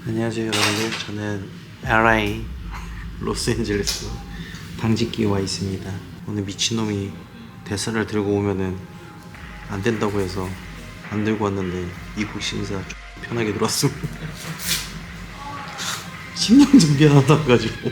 안녕하세요 여러분들, 저는 LA 로스앤젤레스 당직기에 와 있습니다. 오늘 미친놈이 대사를 들고 오면은 안 된다고 해서 안 들고 왔는데 입국 심사 편하게 들어왔습니다. 10년 준비 안 하다 가지고.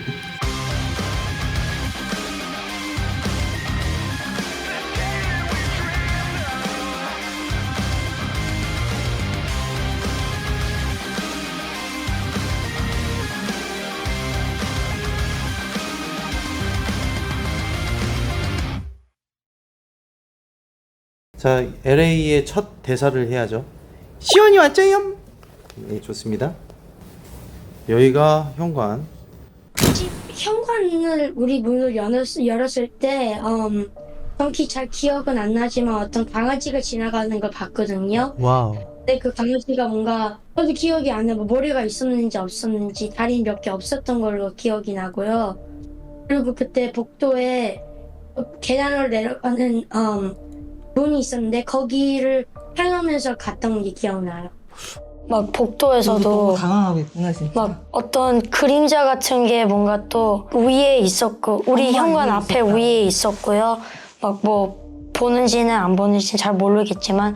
자, LA의 첫 대사를 해야죠. 시원이 왔죠요? 네, 좋습니다. 여기가 현관. 현관을 우리 문을 열었을 때 정확히 잘 기억은 안 나지만 어떤 강아지가 지나가는 걸 봤거든요. 와우. 근데 그 강아지가 뭔가 저도 기억이 안 나고 머리가 있었는지 없었는지 다리 몇 개 없었던 걸로 기억이 나고요. 그리고 그때 복도에 계단으로 내려가는 문이 있었는데 거기를 향하면서 갔던 게 기억나요. 막 복도에서도 너무 당황하겠구나 진짜. 막 어떤 그림자 같은 게 뭔가 또 위에 있었고 우리 현관 앞에 있었다. 위에 있었고요. 막 뭐 보는지는 안 보는지는 잘 모르겠지만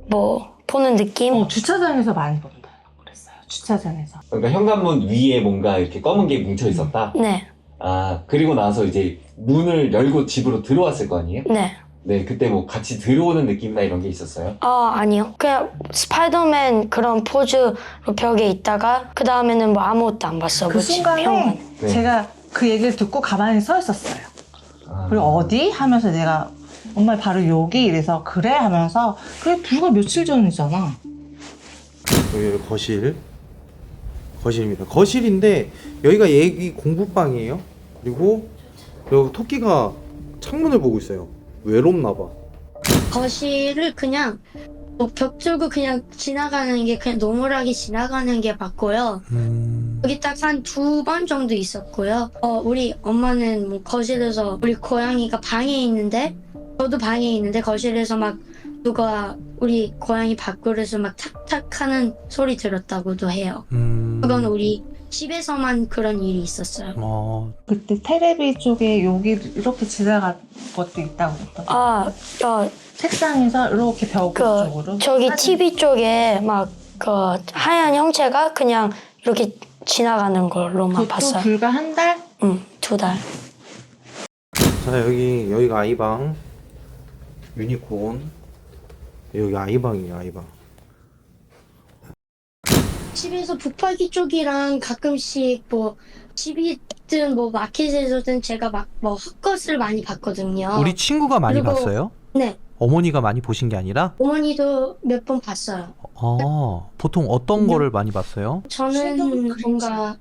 뭐 보는 느낌? 주차장에서 많이 본다 그랬어요. 주차장에서. 그러니까 현관문 위에 뭔가 이렇게 검은 게 뭉쳐 있었다? 네, 아, 그리고 나서 이제 문을 열고 집으로 들어왔을 거 아니에요? 네. 네, 그때 뭐 같이 들어오는 느낌이나 이런 게 있었어요? 아니요. 그냥 스파이더맨 그런 포즈로 벽에 있다가 그 다음에는 뭐 아무것도 안 봤어. 그 순간에 네. 제가 그 얘기를 듣고 가만히 서 있었어요. 아, 그리고 어디? 하면서 내가 엄마 바로 여기 이래서 그래 하면서 그게 불과 며칠 전이잖아. 여기 거실입니다. 거실인데 여기가 얘기 공부방이에요. 그리고 여기 토끼가 창문을 보고 있어요. 외롭나 봐. 거실을 그냥 뭐 벽 뚫고 그냥 지나가는 게 그냥 노멀하게 지나가는 게 봤고요. 여기 딱 한 2번 정도 있었고요. 우리 엄마는 뭐 거실에서 우리 고양이가 방에 있는데 저도 방에 있는데 거실에서 막 누가 우리 고양이 밖으로서 막 탁탁 하는 소리 들었다고도 해요. 그건 우리 집에서만 그런 일이 있었어요. 그때 테레비 쪽에 여기 이렇게 지나간 것도 있다고 그랬거든. 책상에서 이렇게 벽 쪽으로. 저기 TV 쪽에 막 그 하얀 형체가 그냥 이렇게 지나가는 걸로만 그것도 봤어요. 불과 한 달? 응, 2달. 자, 여기가 아이방. 유니콘. 여기 아이방이에요, 아이방. 집에서 북팔기 쪽이랑 가끔씩 뭐 집이든 뭐 마켓에서든 제가 막 뭐 헛것을 많이 봤거든요. 우리 친구가 많이 그리고- 봤어요? 네, 어머니가 많이 보신 게 아니라? 어머니도 몇 번 봤어요. 보통 어떤 거를 많이 봤어요? 저는 섀도우 뭔가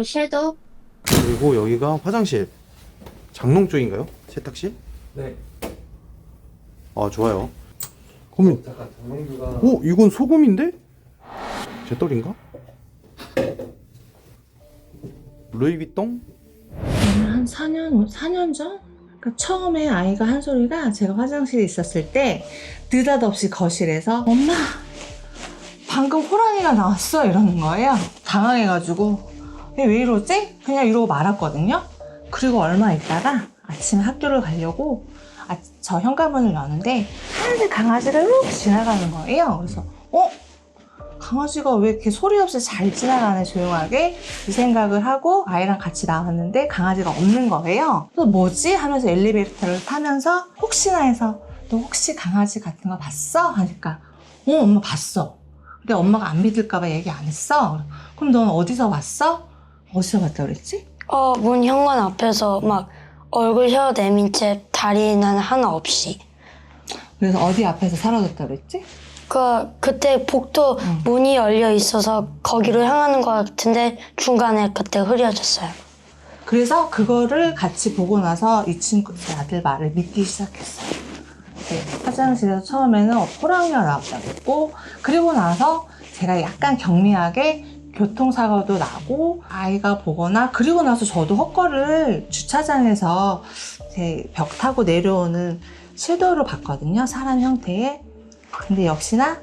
섀도우? 그리고 여기가 화장실. 장롱 쪽인가요? 세탁실? 네. 아, 좋아요. 그러면 잠깐, 장롱주가. 이건 소금인데? 제 떨인가? 루이비통? 한 4년 전? 그러니까 처음에 아이가 한 소리가 제가 화장실에 있었을 때 느닷없이 거실에서 엄마 방금 호랑이가 나왔어 이러는 거예요. 당황해가지고 왜 이러지? 그냥 이러고 말았거든요. 그리고 얼마 있다가 아침에 학교를 가려고 저 현관문을 여는데 하얀색 강아지가 이렇게 지나가는 거예요. 그래서 강아지가 왜 이렇게 소리 없이 잘 지나가네 조용하게 이 생각을 하고 아이랑 같이 나왔는데 강아지가 없는 거예요. 그래서 뭐지? 하면서 엘리베이터를 타면서 혹시나 해서 너 혹시 강아지 같은 거 봤어? 하니까 엄마 봤어. 근데 엄마가 안 믿을까 봐 얘기 안 했어. 그럼 넌 어디서 봤어? 어디서 봤다 그랬지? 문 현관 앞에서 막 얼굴 혀 내민 채 다리는 하나 없이. 그래서 어디 앞에서 사라졌다 그랬지? 그때 복도 문이 열려 있어서 거기로 향하는 것 같은데 중간에 그때 흐려졌어요. 그래서 그거를 같이 보고 나서 이 친구, 제 아들 말을 믿기 시작했어요. 네, 화장실에서 처음에는 호랑이가 나왔다고 했고, 그리고 나서 제가 약간 경미하게 교통사고도 나고, 아이가 보거나, 그리고 나서 저도 헛걸을 주차장에서 제 벽 타고 내려오는 섀도우를 봤거든요. 사람 형태의. 근데 역시나,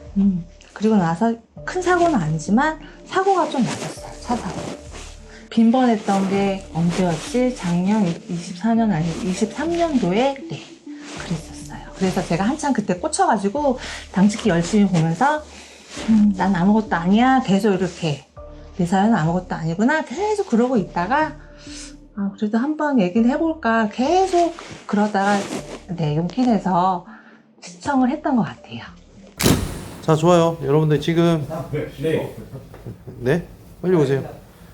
그리고 나서 큰 사고는 아니지만 사고가 좀 났었어요. 차 사고. 빈번했던 게 언제였지? 작년 24년 아니 23년도에 네 그랬었어요. 그래서 제가 한참 그때 꽂혀가지고 당직기 열심히 보면서 난 아무것도 아니야 계속 이렇게 내 사연은 아무것도 아니구나 계속 그러고 있다가 그래도 한번 얘기는 해볼까 계속 그러다가 네 용기 내서 신청을 했던 것 같아요. 자, 좋아요. 여러분들 지금 네. 네? 빨리 오세요.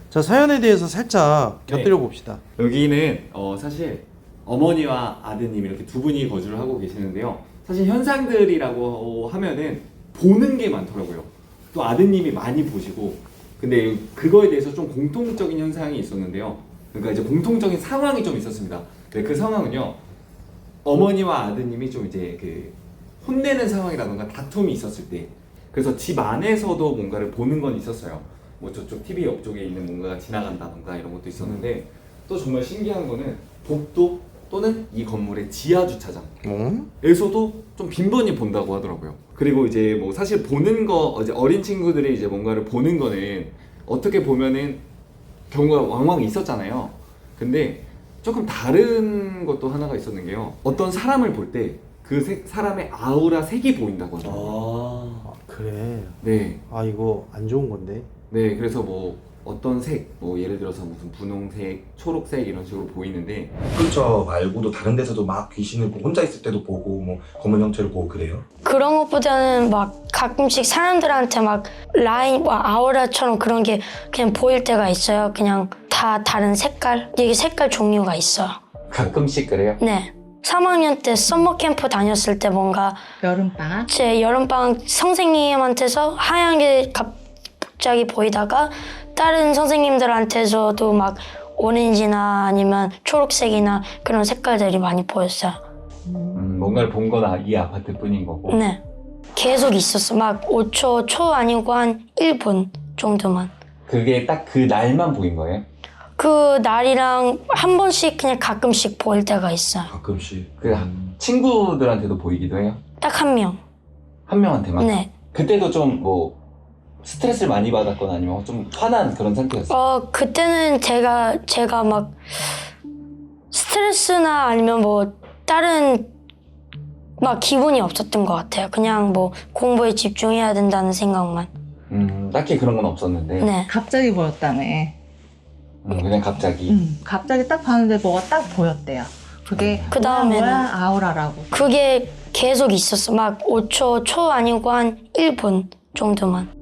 자, 사연에 대해서 살짝 곁들여 봅시다. 여기는 사실 어머니와 아드님 이렇게 두 분이 거주를 하고 계시는데요. 사실 현상들이라고 하면은 보는 게 많더라고요. 또 아드님이 많이 보시고, 근데 그거에 대해서 좀 공통적인 현상이 있었는데요. 그러니까 이제 공통적인 상황이 좀 있었습니다. 그 상황은요, 어머니와 아드님이 좀 이제 그 혼내는 상황이라던가 다툼이 있었을 때, 그래서 집 안에서도 뭔가를 보는 건 있었어요. 뭐 저쪽 TV 옆쪽에 있는 뭔가가 지나간다던가 이런 것도 있었는데, 또 정말 신기한 거는 복도 또는 이 건물의 지하 주차장에서도 좀 빈번히 본다고 하더라고요. 그리고 이제 뭐 사실 보는 거, 이제 어린 친구들이 이제 뭔가를 보는 거는 어떻게 보면은 경우가 왕왕 있었잖아요. 근데 조금 다른 것도 하나가 있었는 게요. 어떤 사람을 볼 때 그 사람의 아우라 색이 보인다고 하더라고요. 그래. 네. 이거 안 좋은 건데. 네, 그래서 뭐 어떤 색, 뭐 예를 들어서 무슨 분홍색, 초록색 이런 식으로 보이는데, 근처 말고도 다른 데서도 막 귀신을 보고 혼자 있을 때도 보고 뭐 검은 형체를 보고 그래요? 그런 것보다는 막 가끔씩 사람들한테 막 라인, 아우라처럼 그런 게 그냥 보일 때가 있어요. 그냥 다 다른 색깔, 이게 색깔 종류가 있어요. 가끔씩 그래요? 네. 3학년 때 썸머 캠프 다녔을 때 뭔가 여름방학? 제 여름방학 선생님한테서 하얀 게 갑자기 보이다가 다른 선생님들한테서도 막 오렌지나 아니면 초록색이나 그런 색깔들이 많이 보였어요. 뭔가를 본 건 이 아파트뿐인 거고. 네. 계속 있었어. 막 5초, 초 아니고 한 1분 정도만. 그게 딱 그 날만 보인 거예요? 그 날이랑 한 번씩 그냥 가끔씩 보일 때가 있어요. 가끔씩. 그 친구들한테도 보이기도 해요? 딱 한 명. 한 명한테만? 네. 그때도 좀 뭐 스트레스를 많이 받았거나 아니면 좀 화난 그런 상태였어요? 그때는 제가 막 스트레스나 아니면 뭐 다른 막 기분이 없었던 것 같아요. 그냥 뭐 공부에 집중해야 된다는 생각만. 딱히 그런 건 없었는데. 네. 갑자기 보였다며. 그냥 갑자기. 갑자기 딱 봤는데 뭐가 딱 보였대요. 그게 그 다음에는 뭐야? 아우라라고. 그게 계속 있었어. 막 5초, 초 아니고 한 1분 정도만.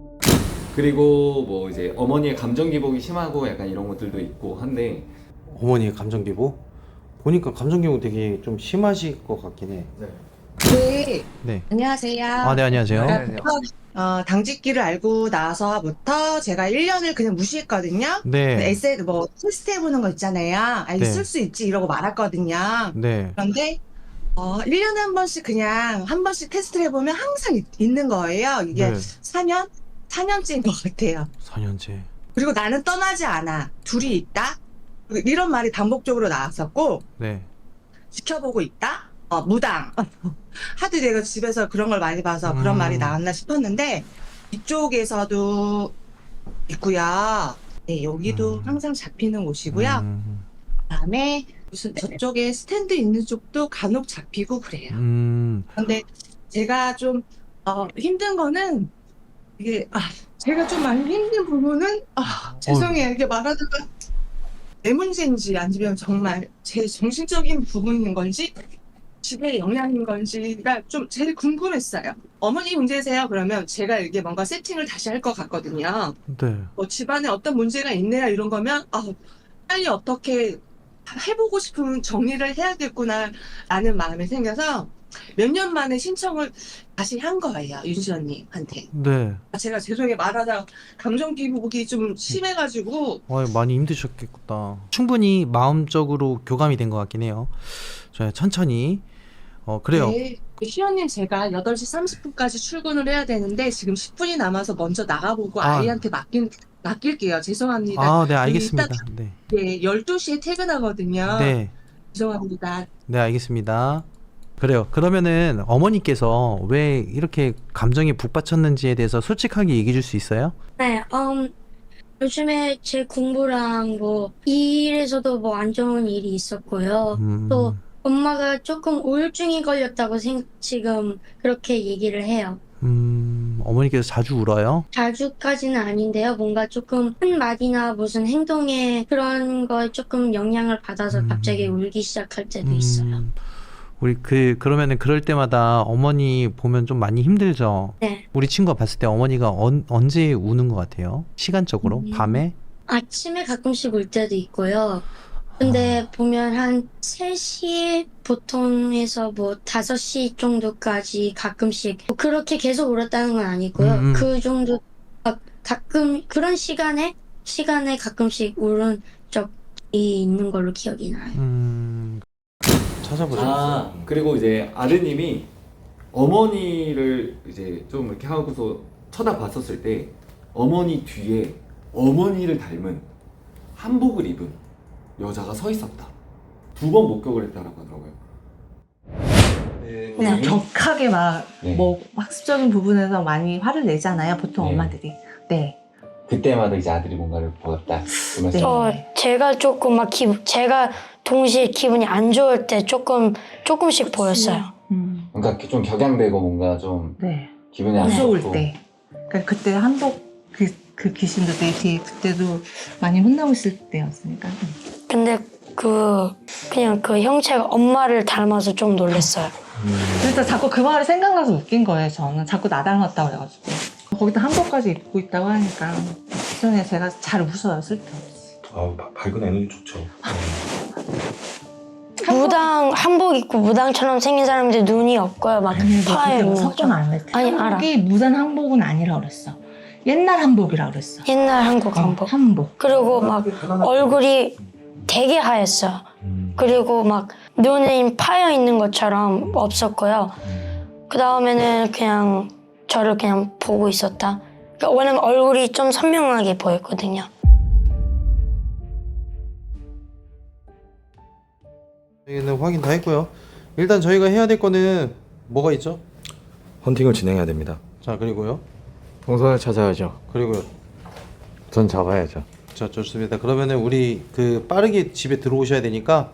그리고 뭐 이제 어머니의 감정 기복이 심하고 약간 이런 것들도 있고 한데, 어머니의 감정 기복? 보니까 감정 기복 되게 좀 심하실 것 같긴 해. 네, 네. 안녕하세요. 네, 안녕하세요. 당직기를 알고 나서부터 제가 1년을 그냥 무시했거든요. 네. 에세이 뭐 테스트 해보는 거 있잖아요. 네. 쓸 수 있지 이러고 말았거든요. 네. 그런데 1년에 한 번씩 그냥 한 번씩 테스트를 해보면 항상 있는 거예요. 이게 네. 4년째인 것 같아요. 4년째. 그리고 나는 떠나지 않아. 둘이 있다. 이런 말이 반복적으로 나왔었고, 네. 지켜보고 있다. 무당. 하도 내가 집에서 그런 걸 많이 봐서 그런 말이 나왔나 싶었는데, 이쪽에서도 있고요. 네, 여기도 항상 잡히는 곳이고요. 그다음에 무슨 저쪽에 스탠드 있는 쪽도 간혹 잡히고 그래요. 근데 제가 좀 힘든 거는 이게 제가 좀 많이 힘든 부분은 죄송해요. 이렇게 말하다가 내 문제인지 아니면 정말 제 정신적인 부분인 건지 집의 영향인 건지가 좀 제일 궁금했어요. 어머니 문제세요? 그러면 제가 이게 뭔가 세팅을 다시 할 것 같거든요. 네. 뭐 집안에 어떤 문제가 있네요 이런 거면 빨리 어떻게 해보고 싶은 정리를 해야겠구나 라는 마음이 생겨서 몇 년 만에 신청을 다시 한 거예요. 윤지 언니한테. 네. 제가 죄송해요. 말하다가 감정 기복이 좀 심해가지고 많이 힘드셨겠다. 충분히 마음적으로 교감이 된 것 같긴 해요. 자, 천천히. 그래요. 네. 희연님 제가 8시 30분까지 출근을 해야 되는데 지금 10분이 남아서 먼저 나가보고 아이한테 맡길게요. 죄송합니다. 네, 알겠습니다. 네. 네, 12시에 퇴근하거든요. 네. 죄송합니다. 네, 알겠습니다. 그래요. 그러면은 어머니께서 왜 이렇게 감정이 북받쳤는지에 대해서 솔직하게 얘기해 줄 수 있어요? 네, 요즘에 제 공부랑 뭐 일에서도 뭐 안 좋은 일이 있었고요. 또 엄마가 조금 우울증이 걸렸다고 지금 그렇게 얘기를 해요. 어머니께서 자주 울어요? 자주까지는 아닌데요. 뭔가 조금 한마디나 무슨 행동에 그런 거에 조금 영향을 받아서 갑자기 울기 시작할 때도 있어요. 우리 그러면은 그럴 때마다 어머니 보면 좀 많이 힘들죠? 네. 우리 친구가 봤을 때 어머니가 언제 우는 것 같아요? 시간적으로? 밤에? 아침에 가끔씩 울 때도 있고요. 근데 보면 한 3시 보통에서 뭐 5시 정도까지 가끔씩 뭐 그렇게 계속 울었다는 건 아니고요. 그 정도 가끔 그런 시간에 가끔씩 울은 적이 있는 걸로 기억이 나요. 찾아보죠. 아, 그리고 이제 아드님이 어머니를 이제 좀 이렇게 하고서 쳐다봤었을 때 어머니 뒤에 어머니를 닮은 한복을 입은 여자가 서 있었다. 2번 목격을 했다라고 하더라고요. 네. 격하게 막 네. 뭐 학습적인 부분에서 많이 화를 내잖아요. 보통 네. 엄마들이. 네. 그때마다 이제 아들이 뭔가를 보았다. 그 말씀. 네. 제가 조금 막 제가 동시에 기분이 안 좋을 때 조금씩 보였어요. 그러니까 좀 격양되고 뭔가 좀 네. 기분이 안 무서울 좋고. 때. 그러니까 그때 한복 그 귀신도 내 뒤에 그때도 많이 혼나고 있을 때였으니까. 근데 그냥 그 형체가 엄마를 닮아서 좀 놀랐어요. 그래서 자꾸 그 말이 생각나서 웃긴 거예요. 저는 자꾸 나 닮았다고 그래가지고 거기다 한복까지 입고 있다고 하니까 그전에 제가 잘 웃어요. 쓸데없이. 밝은 에너지 좋죠. 한복 입고 무당처럼 생긴 사람들 눈이 없고요. 막 아니 파에 너 있는 그게 거죠. 석권 안 했대. 아니, 알아. 한복이 무단 한복은 아니라 그랬어. 옛날 한복이라 그랬어. 옛날 한국 한복. 한복. 그리고 막 얼굴이 되게 하였어요. 그리고 막 눈이 파여 있는 것처럼 없었고요. 그 다음에는 그냥 저를 그냥 보고 있었다. 그러니까 왜냐면 얼굴이 좀 선명하게 보였거든요. 저희는 확인 다 했고요. 일단 저희가 해야 될 거는 뭐가 있죠? 헌팅을 진행해야 됩니다. 자, 그리고요. 동선을 찾아야죠. 그리고요. 전 잡아야죠. 자, 좋습니다. 그러면은 우리 빠르게 집에 들어오셔야 되니까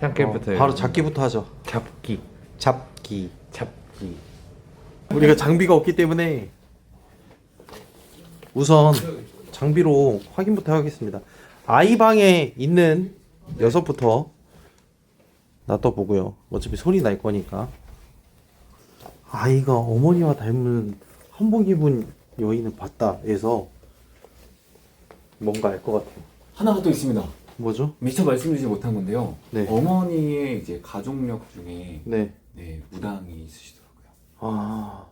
샴게임부터 바로 잡기부터 하죠. 잡기. 잡기. 우리가 장비가 없기 때문에 우선 장비로 확인부터 하겠습니다. 아이 방에 있는 녀석부터 놔둬보고요. 어차피 소리 날 거니까. 아이가 어머니와 닮은 한복 입은 여인을 봤다 해서 뭔가 알 것 같아요. 하나가 또 있습니다. 뭐죠? 미처 말씀드리지 못한 건데요. 네. 어머니의 이제 가족력 중에 네. 무당이 있으시더라고요.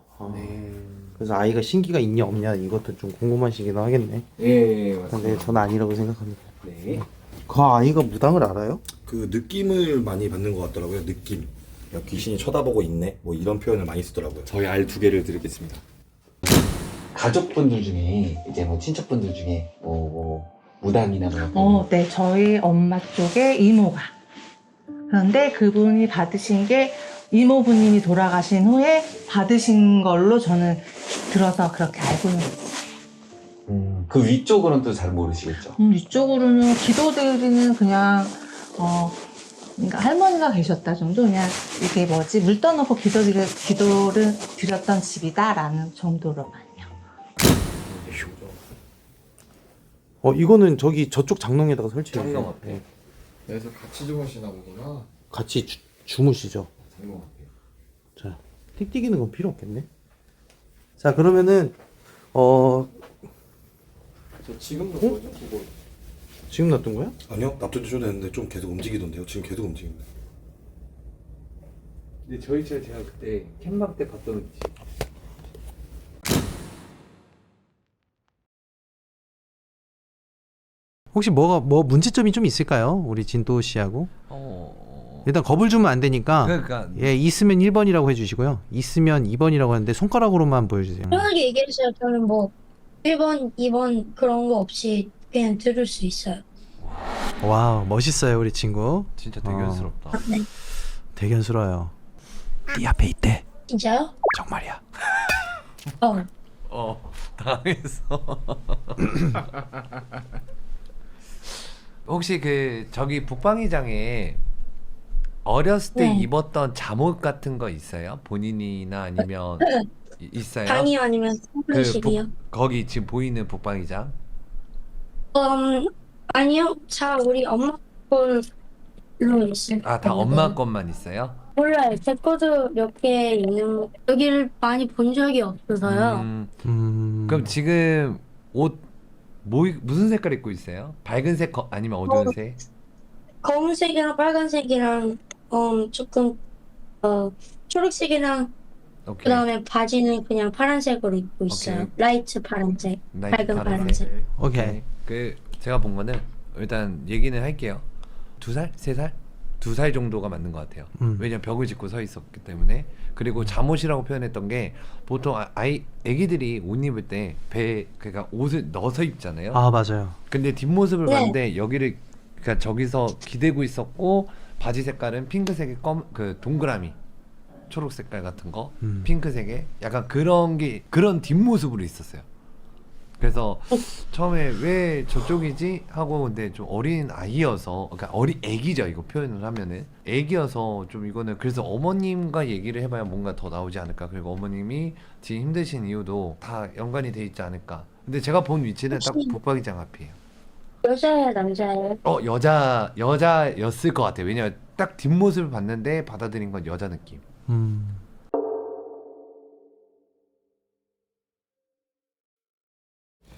그래서 아이가 신기가 있냐 없냐 이것도 좀 궁금하시긴 하겠네. 예, 근데 맞습니다. 저는 아니라고 생각합니다. 네. 그 아이가 무당을 알아요? 그 느낌을 많이 받는 것 같더라고요. 느낌. 야, 귀신이 쳐다보고 있네. 뭐 이런 표현을 많이 쓰더라고요. 저희 알 2개를 드리겠습니다. 가족분들 중에 이제 뭐 친척분들 중에 뭐 무당이나 뭐 네. 저희 엄마 쪽에 이모가. 그런데 그분이 받으신 게 이모부님이 돌아가신 후에 받으신 걸로 저는 들어서 그렇게 알고는 있어요. 그 위쪽으로는 또 잘 모르시겠죠. 이쪽으로는 기도드리는 그냥 그러니까 할머니가 계셨다 정도 그냥 이게 뭐지 물 떠놓고 기도를 드렸던 집이다라는 정도로만요. 이거는 저쪽 장롱에다가 설치해요. 장롱 앞에. 네. 그래서 같이 주무시나 보구나. 같이 주무시죠. 장롱 앞에. 자, 틱틱이는 건 필요 없겠네. 자, 그러면은 저 지금 놓은 거죠? 그거. 지금 놔둔 거야? 아니요, 납두셔도 되는데 좀 계속 움직이던데요. 지금 계속 움직입니다. 근데 저희 집에 제가 그때 캠방 때 봤던 집. 혹시 뭐 문제점이 좀 있을까요? 우리 진도 씨하고. 일단 겁을 주면 안 되니까. 그러니까 예, 있으면 1번이라고 해주시고요. 있으면 2번이라고 하는데 손가락으로만 보여주세요. 편하게 얘기해주세요. 저는 뭐 1번, 2번 그런 거 없이 그냥 들을 수 있어요. 와우, 멋있어요, 우리 친구. 진짜 대견스럽다. 네. 대견스러워요. 네 앞에 있대. 진짜요? 정말이야. 당했어. 혹시 그 저기 북방이장에 어렸을 때 네. 입었던 잠옷 같은 거 있어요? 본인이나 아니면 있어요? 방이요 아니면 홈플식이요? 거기 지금 보이는 북방이장? 아니요. 자, 우리 엄마 걸로 있어요. 아, 다 엄마 것만 있어요? 몰라요. 제 거도 몇 개 있는, 여기를 많이 본 적이 없어서요. 그럼 지금 옷 무슨 색깔 입고 있어요? 밝은 색 아니면 어두운 색? 검은색이랑 빨간색이랑, 조금, 초록색이랑, 그 오케이. 다음에 바지는 그냥 파란색으로 입고 있어요. 오케이. 라이트 파란색. 나이트 밝은 파란색. 파란색. 오케이. 그 제가 본 거는 일단 얘기는 할게요. 2살? 3살? 2살 정도가 맞는 것 같아요. 왜냐면 벽을 짚고 서 있었기 때문에. 그리고 잠옷이라고 표현했던 게 보통 애기들이 옷 입을 때 그러니까 옷을 넣어서 입잖아요. 아 맞아요. 근데 뒷모습을 네. 봤는데 여기를 그러니까 저기서 기대고 있었고 바지 색깔은 핑크색의 그 동그라미 초록 색깔 같은 거 핑크색에 약간 그런 뒷모습으로 있었어요. 그래서 처음에 왜 저쪽이지 하고 근데 좀 어린 아이여서 그러니까 어린 애기죠 이거 표현을 하면은 애기여서 좀 이거는 그래서 어머님과 얘기를 해봐야 뭔가 더 나오지 않을까. 그리고 어머님이 지금 힘드신 이유도 다 연관이 돼 있지 않을까. 근데 제가 본 위치는 딱 혹시- 북박이장 앞이에요. 여자예요, 남자예요? 여자였을 것 같아요. 왜냐면 딱 뒷모습을 봤는데 받아들인 건 여자 느낌.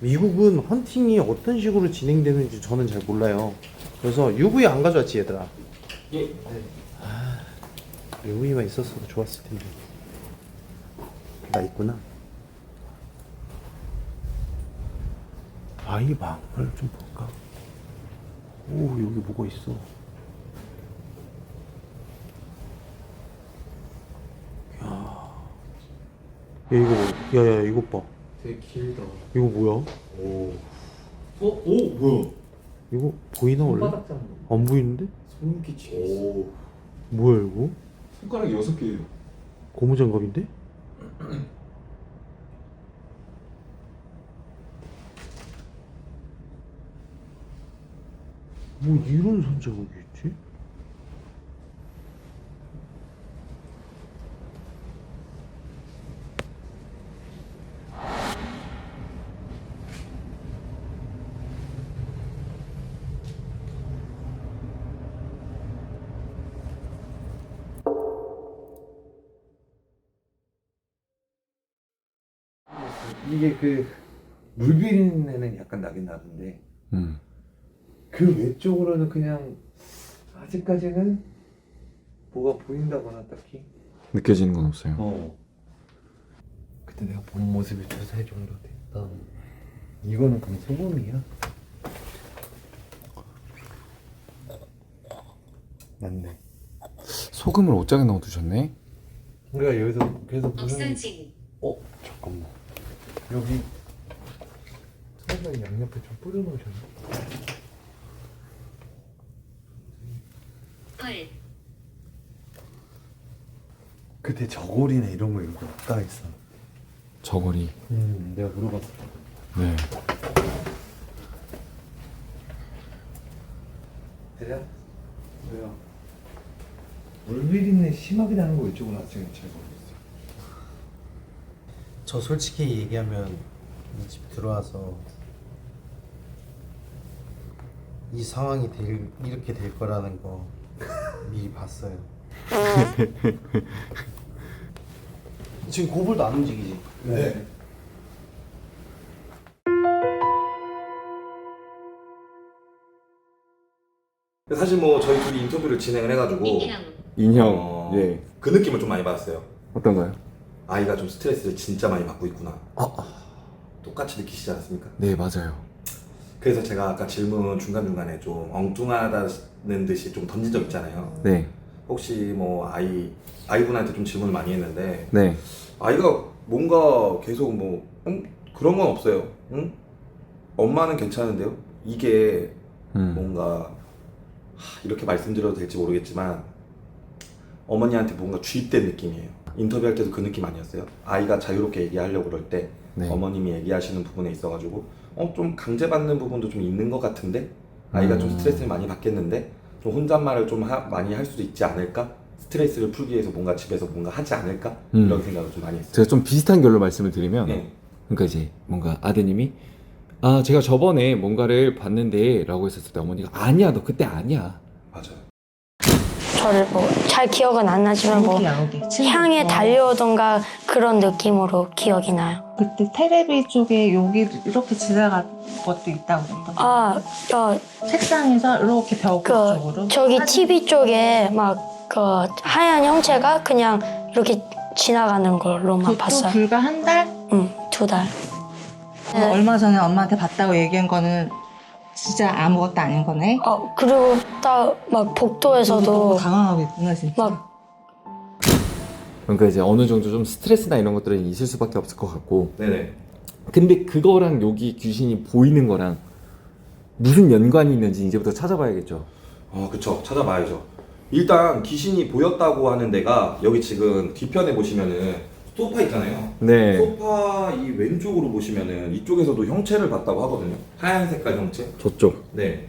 미국은 헌팅이 어떤 식으로 진행되는지 저는 잘 몰라요. 그래서 UV 안 가져왔지 얘들아. 예. UV만 있었어도 좋았을 텐데. 나 있구나. 아이 방을 좀 볼까? 오 여기 뭐가 있어? 야 이거 야야 이거 봐. 되게 길다. 이거 뭐야? 뭐야? 이거 보이나 원래? 안 보이는데? 소름 끼치게. 뭐야 이거? 손가락 6개예요. 고무장갑인데? 뭐 이런 손자국이 있지? 이게 그 물비린내는 약간 나긴 나는데 그 외쪽으로는 그냥 아직까지는 뭐가 보인다거나 딱히 느껴지는 건 없어요. 그때 내가 본 모습이 2살 정도 됐다. 이거는 그럼 소금이야? 맞네. 소금을 옷장에 넣어두셨네. 그러니까 여기서 계속 무슨 잠깐만 여기 설마 양옆에 좀 뿌려놓으셨나? 그때 저고리나 이런 거 이렇게 없다 했어. 저고리. 내가 물어봤어. 네. 대장? 왜요? 물비린내 심하게 나는 거 이쪽은 아직 잘 모르겠어요. 저 솔직히 얘기하면 이 집 들어와서 이 상황이 이렇게 될 거라는 거 미리 봤어요. 지금 고불도 안 움직이지? 네. 사실 뭐 저희 둘이 인터뷰를 진행을 해가지고 인형. 예. 그 느낌을 좀 많이 받았어요. 어떤가요? 아이가 좀 스트레스를 진짜 많이 받고 있구나. 똑같이 느끼시지 않습니까? 네, 맞아요. 그래서 제가 아까 질문 중간중간에 좀 엉뚱하다는 듯이 좀 던진 적 있잖아요. 네. 혹시 뭐 아이분한테 좀 질문을 많이 했는데 네. 아이가 뭔가 계속 뭐 그런 건 없어요. 응? 엄마는 괜찮은데요? 이게 뭔가 이렇게 말씀드려도 될지 모르겠지만 어머니한테 뭔가 주입된 느낌이에요. 인터뷰할 때도 그 느낌 아니었어요? 아이가 자유롭게 얘기하려고 그럴 때 네. 어머님이 얘기하시는 부분에 있어가지고 좀 강제받는 부분도 좀 있는 것 같은데 아이가 좀 스트레스를 많이 받겠는데 좀 혼잣말을 좀 많이 할 수도 있지 않을까? 스트레스를 풀기 위해서 뭔가 집에서 뭔가 하지 않을까? 이런 생각을 좀 많이 했어요. 제가 좀 비슷한 결로 말씀을 드리면 네. 그러니까 이제 뭔가 아드님이 아 제가 저번에 뭔가를 봤는데 라고 했었을 때 어머니가 아니야 너 그때 아니야. 맞아요. 저를 뭐 잘 기억은 안 나지만 뭐 향해 달려오던가 그런 느낌으로 기억이 나요. 그때 테레비 쪽에 여기 이렇게 지나간 것도 있다고 그랬던 책상에서 이렇게 벽 쪽으로 저기 TV 쪽에 막 그 하얀 형체가 그냥 이렇게 지나가는 걸로만 그것도 봤어요. 불과 한 달? 응, 2달. 얼마 전에 엄마한테 봤다고 얘기한 거는 진짜 아무것도 아닌 거네? 그리고 딱 막 복도에서도 너무 당황하겠구나 진짜. 막 그러니까 이제 어느 정도 좀 스트레스나 이런 것들은 있을 수밖에 없을 것 같고. 네네. 근데 그거랑 여기 귀신이 보이는 거랑 무슨 연관이 있는지 이제부터 찾아봐야겠죠. 그쵸. 찾아봐야죠. 일단 귀신이 보였다고 하는 데가 여기 지금 뒤편에 보시면은 소파 있잖아요. 네. 소파 이 왼쪽으로 보시면은 이쪽에서도 형체를 봤다고 하거든요. 하얀 색깔 형체. 저쪽. 네.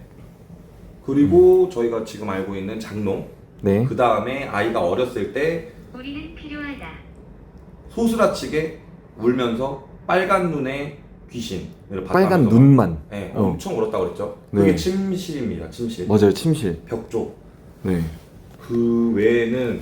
그리고 저희가 지금 알고 있는 장롱. 네. 그 다음에 아이가 어렸을 때 우리는 필요하다. 소스라치게 울면서 빨간 눈의 귀신을 빨간 봤다면서 눈만. 네, 엄청 울었다고 그랬죠. 네. 그게 침실입니다. 침실. 맞아요, 침실. 벽 쪽. 네. 그 외에는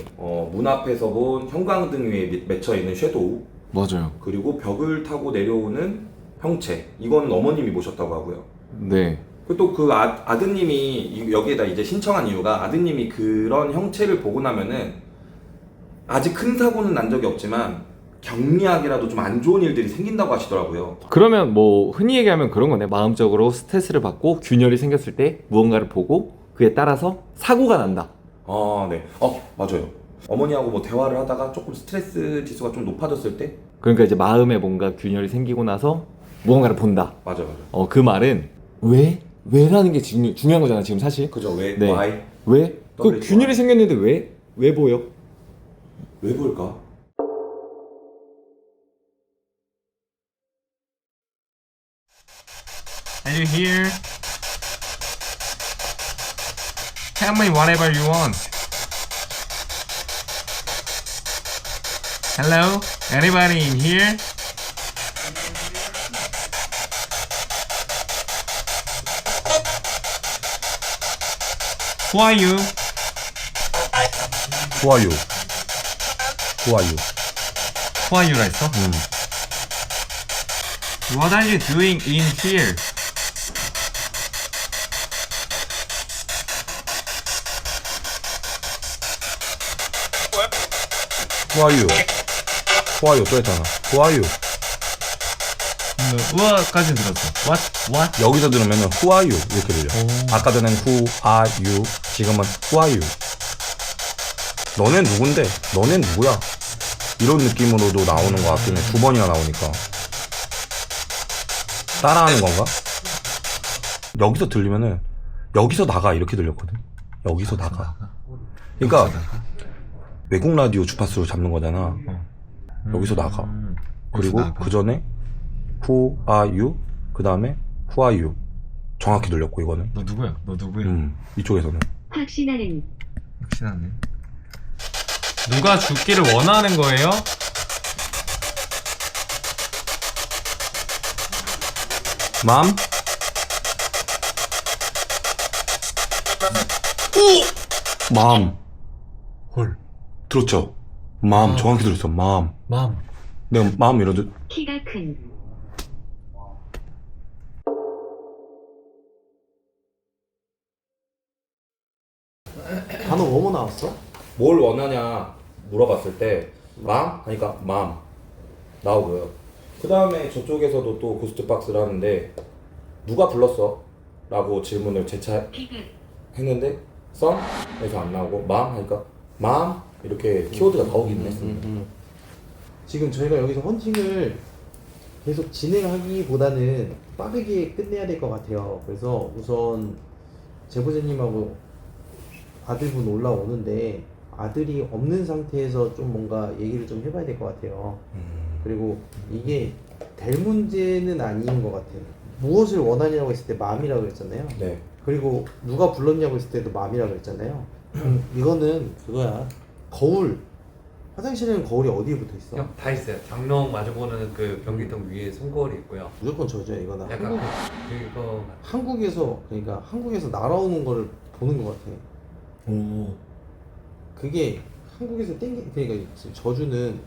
문 앞에서 본 형광등 위에 맺혀 있는 섀도우, 맞아요. 그리고 벽을 타고 내려오는 형체. 이건 어머님이 보셨다고 하고요. 네. 또 그 아드님이 여기에다 이제 신청한 이유가 아드님이 그런 형체를 보고 나면은 아직 큰 사고는 난 적이 없지만 경미하게라도 좀 안 좋은 일들이 생긴다고 하시더라고요. 그러면 뭐 흔히 얘기하면 그런 거네. 마음적으로 스트레스를 받고 균열이 생겼을 때 무언가를 보고 그에 따라서 사고가 난다. 네. 맞아요. 어머니하고 뭐 대화를 하다가 조금 스트레스 지수가 좀 높아졌을 때? 그러니까 이제 마음에 뭔가 균열이 생기고 나서 무언가를 본다. 맞아. 그 말은 왜? 왜라는 게 중요한 거잖아 지금 사실. 그죠. 왜? 네. why? 왜? 그 균열이 생겼는데 왜? 왜 보여? 왜 보일까? Are you here? Tell me whatever you want. Hello? Anybody in here? Who are you? Who are you? Who are you? Who are you 했어? What are you doing in here? Who are you? Who are you? 또 했잖아. Who are you? 우와까지 들었어. What? 여기서 들으면은 Who are you? 이렇게 들려. 아까 전엔 Who are you? 지금은 Who are you? 너네 누군데? 너네 누구야? 이런 느낌으로도 나오는 것 같긴 해. 2번이나 나오니까. 따라하는 건가? 여기서 들리면은 여기서 나가 이렇게 들렸거든. 여기서 나가. 그러니까 외국 라디오 주파수로 잡는 거잖아. 여기서 나가. 그리고 그 전에 Who are you? 그 다음에 Who are you? 정확히 들렸고 이거는. 너 누구야? 너 누구야? 이쪽에서는. 확신하는. 확신하네. 누가 죽기를 원하는 거예요? 맘? 맘. 헐. 들었죠? 맘. 정확히 들었어. 맘. 내가 마음 이러듯. 키가 큰. 단어 뭐뭐 나왔어? 뭘 원하냐 물어봤을 때 맘? 하니까 맘 나오고요. 그 다음에 저쪽에서도 또 고스트박스를 하는데 누가 불렀어? 라고 질문을 재차 했는데 썸? 에서 안 나오고 맘? 하니까 맘? 이렇게 키워드가 나오긴 했습니다. 지금 저희가 여기서 헌팅을 계속 진행하기보다는 빠르게 끝내야 될 것 같아요. 그래서 우선 제보자님하고 아들분 올라오는데 아들이 없는 상태에서 좀 뭔가 얘기를 좀 해봐야 될 것 같아요. 그리고 이게 될 문제는 아닌 것 같아요. 무엇을 원하냐고 했을 때 맘이라고 했잖아요. 네. 그리고 누가 불렀냐고 했을 때도 맘이라고 했잖아요. 이거는 그거야. 거울. 화장실에는 거울이 어디에 붙어 있어? 형, 다 있어요. 장롱 마주보는 그 변기통 위에 손거울이 있고요. 무조건 저죠. 이거는 약간 그거 한국에서 날아오는 거를 보는 것 같아. 오. 그게 한국에서 그러니까 저주는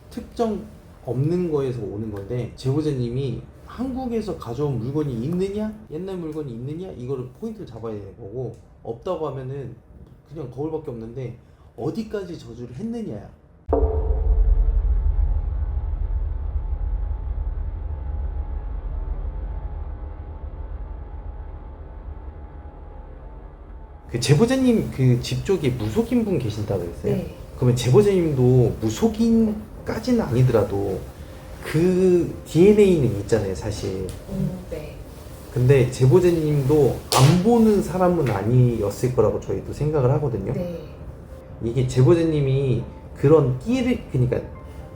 특정 없는 거에서 오는 건데, 제보자님이 한국에서 가져온 물건이 있느냐, 옛날 물건이 있느냐, 이거를 포인트를 잡아야 되는 거고, 없다고 하면은 그냥 거울밖에 없는데 어디까지 저주를 했느냐야. 그 제보자님 그 집 쪽에 무속인 분 계신다고 그랬어요? 네. 그러면 제보자님도 무속인까지는 아니더라도 그 DNA는 있잖아요, 사실. 네. 근데 제보자님도 안 보는 사람은 아니었을 거라고 저희도 생각을 하거든요. 네. 이게 제보자님이 그런 끼를, 그러니까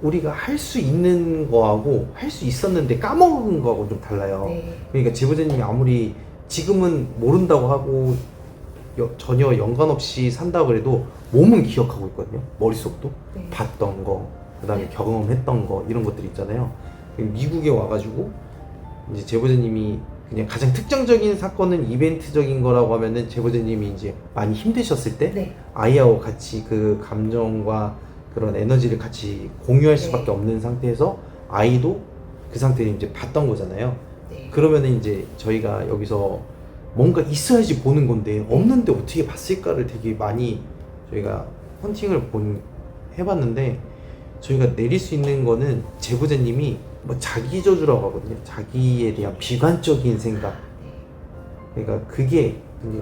우리가 할 수 있는 거하고 할 수 있었는데 까먹은 거하고 좀 달라요. 네. 그러니까 제보자님이 아무리 지금은 모른다고 하고 전혀 연관 없이 산다고 그래도 몸은 기억하고 있거든요. 머릿속도. 네. 봤던 거, 그 다음에 경험했던 거, 이런 것들 있잖아요. 미국에 와가지고 이제 제보자님이 그냥 가장 특정적인 사건은 이벤트적인 거라고 하면은 제보자님이 이제 많이 힘드셨을 때 네. 아이하고 같이 그 감정과 그런 에너지를 같이 공유할 수밖에 없는 상태에서 아이도 그 상태를 이제 봤던 거잖아요. 네. 그러면은 이제 저희가 여기서 뭔가 있어야지 보는 건데 없는데 어떻게 봤을까를 되게 많이 저희가 헌팅을 해봤는데, 저희가 내릴 수 있는 거는 제보자님이 뭐 자기 저주라고 하거든요. 자기에 대한 비관적인 생각. 그러니까 그게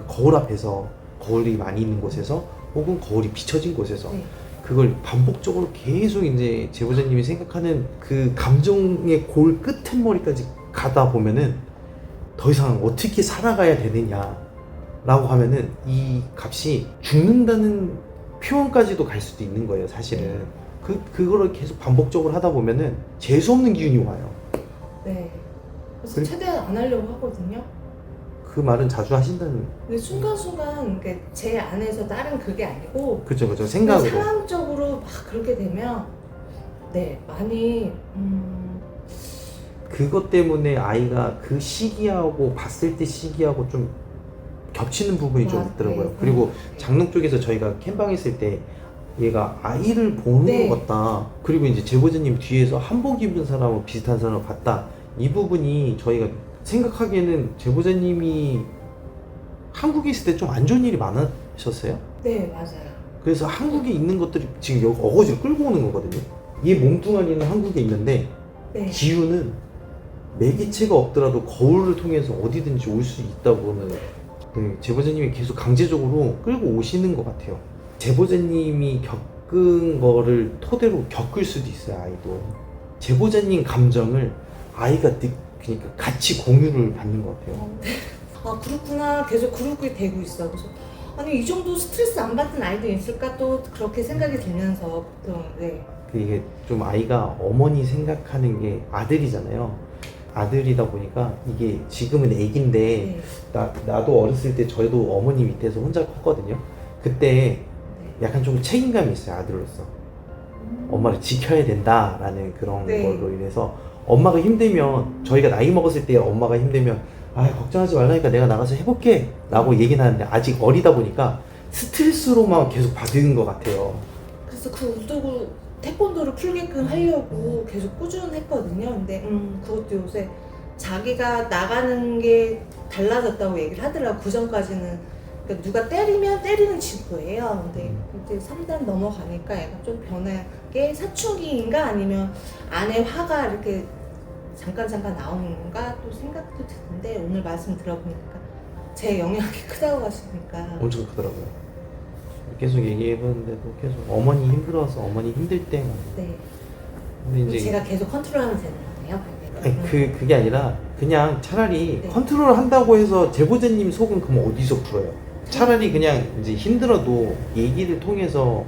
거울 앞에서, 거울이 많이 있는 곳에서 혹은 거울이 비춰진 곳에서 그걸 반복적으로 계속 이제 제보자님이 생각하는 그 감정의 골 끝머리까지 가다 보면은 더 이상 어떻게 살아가야 되느냐라고 하면은 이 값이 죽는다는 표현까지도 갈 수도 있는 거예요, 사실은. 그거를 계속 반복적으로 하다 보면은 재수없는 기운이 와요. 네. 그래서 최대한 안 하려고 하거든요. 그 말은 자주 하신다는. 근데 순간순간 제 안에서 다른 그게 아니고 그죠, 생각으로. 상황적으로 막 그렇게 되면 네 많이 그것 때문에 아이가 그 시기하고 봤을 때 시기하고 좀 겹치는 부분이 좀 있더라고요. 네. 그리고 장롱 쪽에서 저희가 캠방 있을 때 얘가 아이를 보는 것 같다. 그리고 이제 제보자님 뒤에서 한복 입은 사람하고 비슷한 사람을 봤다. 이 부분이 저희가 생각하기에는 제보자님이 한국에 있을 때 좀 안 좋은 일이 많으셨어요. 네 맞아요. 그래서 한국에 있는 것들이 지금 여기 어거지로 끌고 오는 거거든요. 얘 몸뚱아리는 한국에 있는데 네. 기운은 매개체가 없더라도 거울을 통해서 어디든지 올 수 있다고는 제보자님이 계속 강제적으로 끌고 오시는 것 같아요. 제보자님이 겪은 거를 토대로 겪을 수도 있어요, 아이도. 제보자님 감정을 아이가 그러니까 같이 공유를 받는 것 같아요. 아 그렇구나. 계속 그렇게 되고 있어. 그래서 아니 이 정도 스트레스 안 받는 아이도 있을까 또 그렇게 생각이 들면서 보통 네. 이게 좀 아이가 어머니 생각하는 게 아들이잖아요. 아들이다 보니까 이게 지금은 애기인데 나도 어렸을 때 저희도 어머니 밑에서 혼자 컸거든요. 그때 약간 좀 책임감이 있어요, 아들로서. 엄마를 지켜야 된다라는 그런 걸로 인해서 엄마가 힘들면, 저희가 나이 먹었을 때 엄마가 힘들면 아 걱정하지 말라니까 내가 나가서 해볼게 라고 얘기는 하는데 아직 어리다 보니까 스트레스로만 계속 받은 것 같아요. 그래서 그 우도구 태권도를 풀게끔 하려고 계속 꾸준했거든요. 근데 그것도 요새 자기가 나가는 게 달라졌다고 얘기를 하더라고. 그 전까지는 그러니까 누가 때리면 때리는 친구예요. 근데 이제 3단 넘어가니까 약간 좀 변하게 사춘기인가 아니면 안에 화가 이렇게 잠깐 나오는 건가 또 생각도 드는데 오늘 말씀 들어보니까 제 영향이 크다고 하시니까 엄청 크더라고요. 계속 얘기해봤는데도 계속 어머니 힘들어서 어머니 힘들 때만. 네. 근데 이제 제가 계속 컨트롤하면 되는 거네요. 아니, 그게 아니라 그냥 차라리 컨트롤 한다고 해서 제보자님 속은 그럼 어디서 풀어요? 차라리 그냥 이제 힘들어도 얘기를 통해서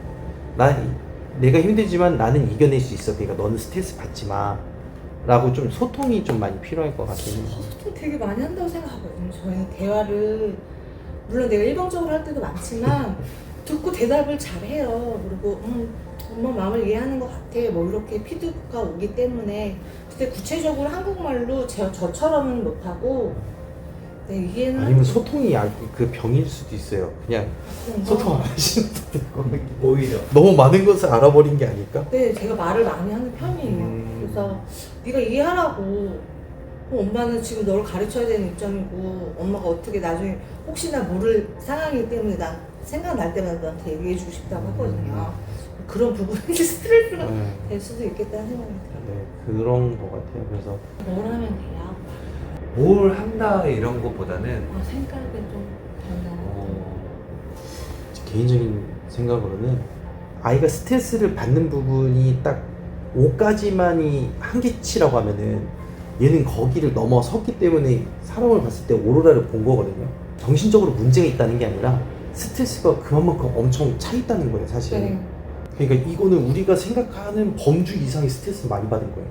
내가 힘들지만 나는 이겨낼 수 있어. 그러니까 너는 스트레스 받지 마. 라고 좀 소통이 좀 많이 필요할 것 같긴 해요. 소통 되게 많이 한다고 생각하거든요. 저희는 대화를 물론 내가 일방적으로 할 때도 많지만 듣고 대답을 잘해요. 그리고 엄마 마음을 이해하는 것 같아. 뭐 이렇게 피드가 오기 때문에 근데 구체적으로 한국말로 저처럼은 못하고 이해는 아니면 소통이 그 병일 수도 있어요. 그냥 소통 안 하시는 분도 있고 오히려 너무 많은 것을 알아버린 게 아닐까? 네, 제가 말을 많이 하는 편이에요. 그래서 네가 이해하라고. 엄마는 지금 너를 가르쳐야 되는 입장이고 엄마가 어떻게 나중에 혹시나 모를 상황이기 때문에 난 생각날 때마다 너한테 얘기해주고 싶다고 하거든요. 그런 부분이 스트레스가 될 수도 있겠다는 생각이 들어요. 네, 그런 것 같아요. 그래서 뭘 하면 돼요? 뭘 한다 이런 것보다는 생각이 좀 달라요. 개인적인 생각으로는 아이가 스트레스를 받는 부분이 딱 5까지만이 한계치라고 하면은 얘는 거기를 넘어섰기 때문에 사람을 봤을 때 오로라를 본 거거든요. 정신적으로 문제가 있다는 게 아니라 스트레스가 그만큼 엄청 차 있다는 거예요, 사실. 네. 그러니까 이거는 우리가 생각하는 범주 이상의 스트레스를 많이 받은 거예요.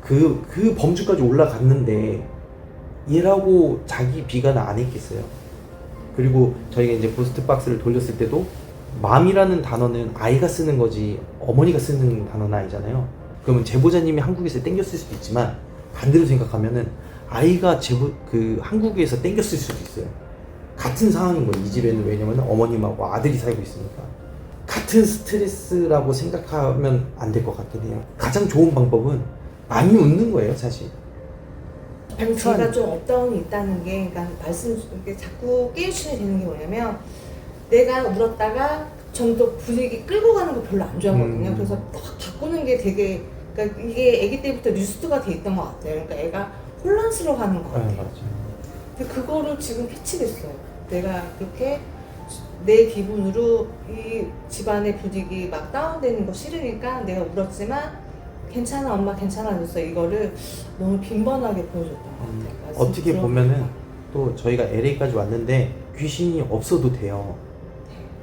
그 범주까지 올라갔는데 얘라고 자기 비관을 안 했겠어요. 그리고 저희가 이제 부스트 박스를 돌렸을 때도 맘이라는 단어는 아이가 쓰는 거지 어머니가 쓰는 단어는 아니잖아요. 그러면 제보자님이 한국에서 땡겼을 수도 있지만 반대로 생각하면은 아이가 한국에서 땡겼을 수도 있어요. 같은 상황인 거예요. 이 집에는. 왜냐면 어머님하고 아들이 살고 있으니까. 같은 스트레스라고 생각하면 안 될 것 같긴 해요. 가장 좋은 방법은 많이 웃는 거예요, 사실. 제가 좀 업다운이 있다는 게, 그러니까 이렇게 자꾸 깨우치게 되는 게 뭐냐면, 내가 울었다가 전 또 분위기 끌고 가는 거 별로 안 좋아하거든요. 그래서 딱 바꾸는 게 되게, 그러니까 이게 아기 때부터 리스트가 돼 있던 것 같아요. 그러니까 애가 혼란스러워하는 것 같아요. 맞아요. 근데 그거를 지금 캐치됐어요. 내가 그렇게 내 기분으로 이 집안의 분위기 막 다운되는 거 싫으니까 내가 울었지만 괜찮아 엄마 괜찮아졌어. 이거를 너무 빈번하게 보여줬던 것 같아요. 어떻게 보면은 또 저희가 LA까지 왔는데 귀신이 없어도 돼요.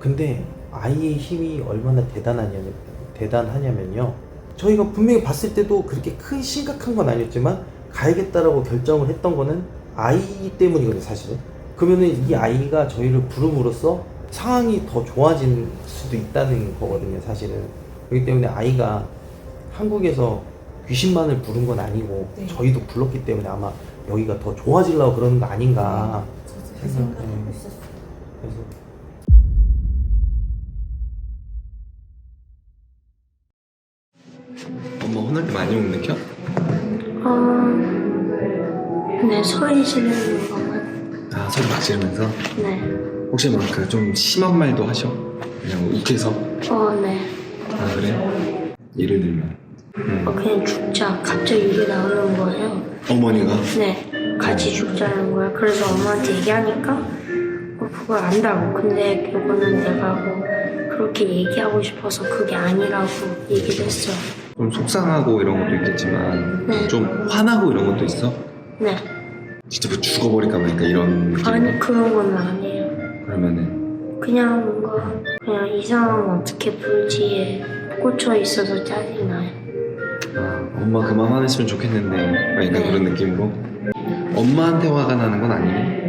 근데 아이의 힘이 얼마나 대단하냐면요. 저희가 분명히 봤을 때도 그렇게 큰 심각한 건 아니었지만 가야겠다라고 결정을 했던 거는 아이 때문이거든요, 사실은. 그러면은 이 아이가 저희를 부름으로써 상황이 더 좋아질 수도 있다는 거거든요, 사실은. 그렇기 때문에 아이가 한국에서 귀신만을 부른 건 아니고 저희도 불렀기 때문에 아마 여기가 더 좋아지려고 그러는 거 아닌가 생각하고 있었어요. 그래서 엄마 혼날 때 많이 못 느껴? 네, 소리 지르는 것만. 아, 소리 막 지르면서? 네. 혹시 막 그 좀 심한 말도 하셔? 그냥 욱해서? 네. 아, 그래? 예를 들면? 그냥 죽자. 갑자기 이게 나오는 거예요. 어머니가? 네. 같이 죽자는 거야. 그래서 엄마한테 얘기하니까 그걸 안다고. 근데 그거는 내가 그렇게 얘기하고 싶어서 그게 아니라고 얘기를 했어요. 좀 속상하고 이런 것도 있겠지만 좀 화나고 이런 것도 있어? 네. 진짜 뭐 죽어버릴까 말까 이런 느낌? 아니 그런 건 아니에요. 그러면은 그냥 뭔가 그냥 이 상황 어떻게 풀지에 꽂혀 있어서 짜증 나요. 아, 엄마 그만 화냈으면 좋겠는데 막 약간 그런 느낌으로? 엄마한테 화가 나는 건 아니니?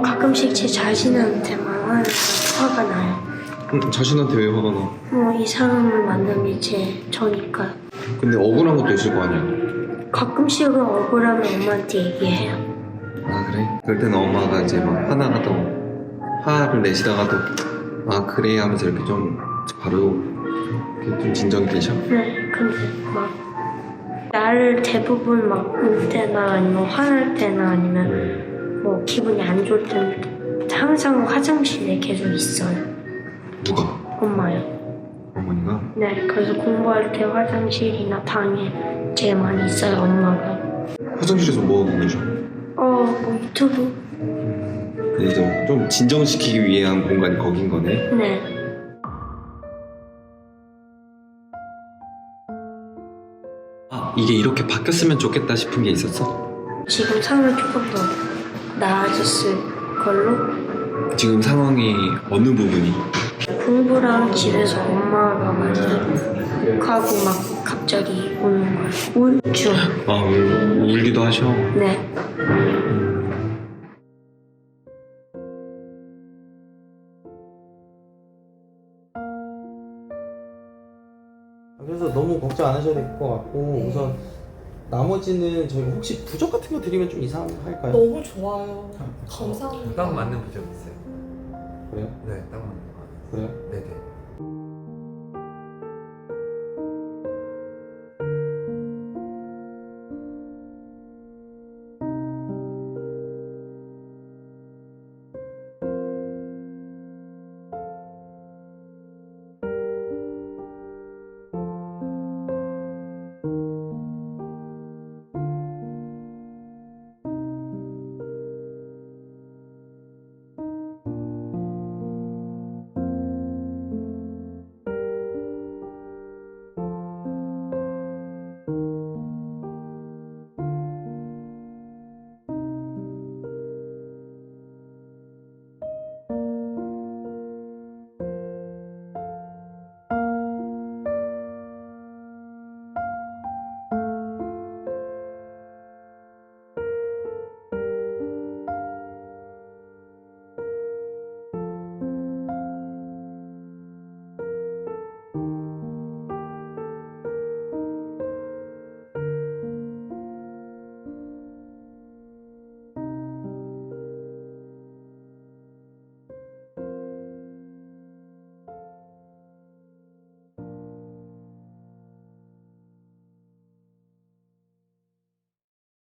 가끔씩 제 자신한테만 화가 나요. 자신한테 왜 화가 나? 이 사람을 만난 게 저니까. 근데 억울한 것도 있을 거 아니야? 가끔씩은 억울하면 엄마한테 얘기해요. 아, 그래? 그럴 때는 엄마가 이제 막 화나가도 화를 내시다가도 아, 그래 하면서 이렇게 좀 바로 이렇게 좀 진정이 되셔? 네, 근데 막 나를 대부분 막 울 때나 아니면 화날 때나 아니면 뭐 기분이 안 좋을 때는 항상 화장실에 계속 있어요. 누가? 엄마요. 어머니가? 네, 그래서 공부할 때 화장실이나 방에 제일 많이 있어요, 엄마가. 화장실에서 뭐 하고 계셔? 뭐 유튜브. 이제 좀 진정시키기 위한 공간이 거긴 거네? 네. 아, 이게 이렇게 바뀌었으면 좋겠다 싶은 게 있었어? 지금 상을 조금 더 나아졌을 걸로 지금 상황이 어느 부분이? 공부랑 집에서 엄마가 많이 하고 막 갑자기 우는 거예요. 우울증. 아, 울기도 하셔? 네. 그래서 너무 걱정 안 하셔도 될 것 같고 우선 나머지는 저희가 혹시 부적 같은 거 드리면 좀 이상할까요? 너무 좋아요. 감사합니다. 딱 맞는 부적 있어요. 그래요? 네, 딱 맞는 거. 그래요? 네네.